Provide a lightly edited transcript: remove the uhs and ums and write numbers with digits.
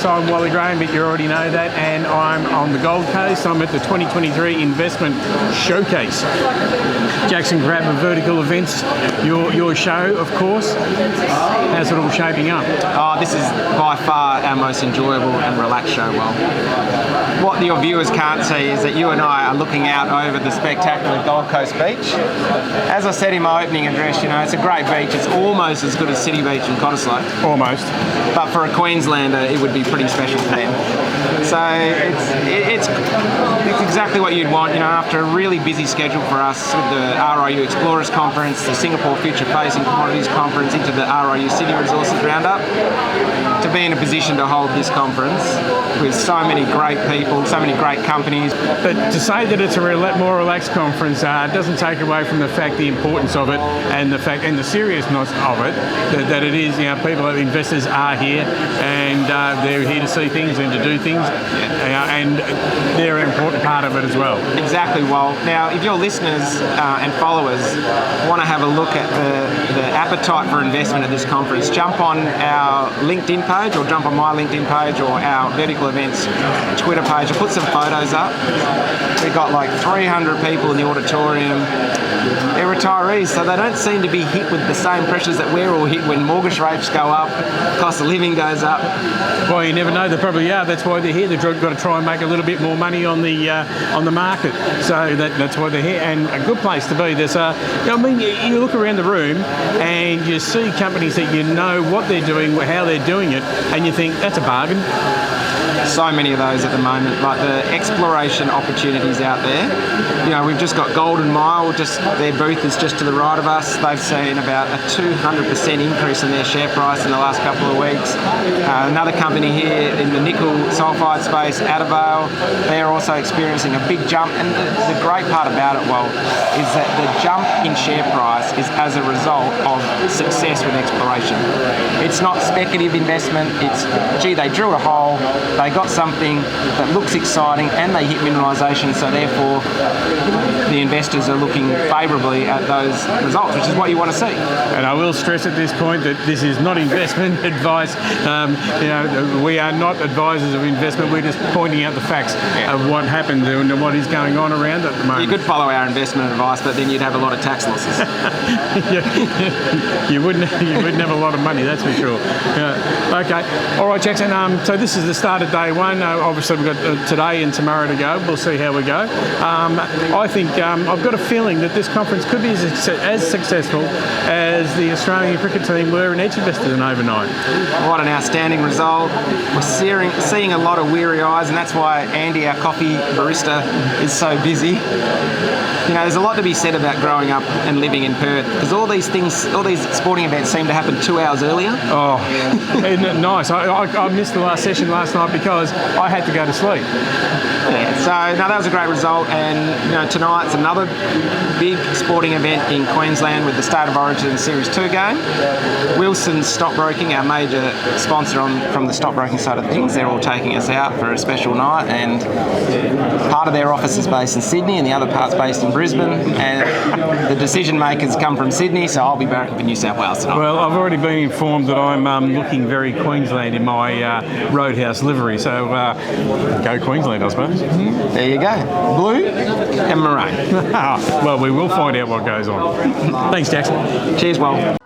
I'm Wally, but you already know that, and I'm on the Gold Coast. I'm at the 2023 Investment Showcase. Jaxon Crabb of Vertical Events, your show, of course. How's it all shaping up? Oh, this is by far our most enjoyable and relaxed show. Well, what your viewers can't see is that you and I are looking out over the spectacular Gold Coast beach. As I said in my opening address, you know, it's a great beach. It's almost as good as City Beach in Cottesloe. Almost. But for a Queenslander, it would be pretty special for them. So it's exactly what you'd want, you know, after a really busy schedule for us with the RIU Explorers Conference, the Singapore Future Facing Commodities Conference, into the RIU City Resources Roundup, to be in a position to hold this conference with so many great people, so many great companies. But to say that it's a more relaxed conference doesn't take away from the fact, the importance of it, and the fact and the seriousness of it, that it is, you know, people, investors are here, and they're here to see things and to do things, and they're an important part of it as well. Exactly. Well, now, if your listeners and followers want to have a look at the appetite for investment at this conference, jump on our LinkedIn page, or jump on my LinkedIn page, or our Vertical Events Twitter page. I'll put some photos up. We've got like 300 people in the auditorium. They're retirees, so they don't seem to be hit with the same pressures that we're all hit when mortgage rates go up, cost of living goes up. Well, you never know. They probably are. That's why they're here. They've got to try and make a little bit more money on the market. So that's why they're here, and a good place to be. There's you look around the room and you see companies that you know what they're doing, how they're doing it, and you think that's a bargain. So many of those at the moment, like the exploration opportunities out there. You know, we've just got Golden Mile, their booth is just to the right of us. They've seen about a 200% increase in their share price in the last couple of weeks. Another company here in the nickel sulfide space, Adavale, they're also experiencing a big jump. And the great part about it, well, is that the jump in share price is as a result of success with exploration. It's not speculative investment. It's, gee, they drilled a hole, they got something that looks exciting, and they hit mineralisation, so therefore the investors are looking favourably at those results, which is what you want to see. And I will stress at this point that this is not investment advice. We are not advisors of investment. We're just pointing out the facts of what happened and what is going on around at the moment. You could follow our investment advice, but then you'd have a lot of tax losses. you wouldn't have a lot of money, that's for sure. Okay. All right, Jaxon. So this is the start of day one. Obviously, we've got today and tomorrow to go. We'll see how we go. I think I've got a feeling that this conference could be as successful as the Australian cricket team were in each invested in overnight. What an outstanding result. We're seeing a lot of weary eyes, and that's why Andy, our coffee barista, is so busy. You know, there's a lot to be said about growing up and living in Perth, because all these sporting events seem to happen 2 hours earlier. Oh, nice. I missed the last session last night because I had to go to sleep. Yeah, so no, that was a great result, and you know, tonight's another big sporting event in Queensland with the State of Origin Series 2 game. Wilson's Stockbroking, our major sponsor from the stockbroking side of things, they're all taking us out for a special night, and part of their office is based in Sydney and the other part's based in Brisbane, and the decision makers come from Sydney, so I'll be back for New South Wales tonight. Well, I've already been informed that I'm looking very Queensland in my Roadhouse livery, so go Queensland, I suppose. There you go. Blue and maroon. Well, we will find out what goes on. Thanks, Jaxon. Cheers, Well.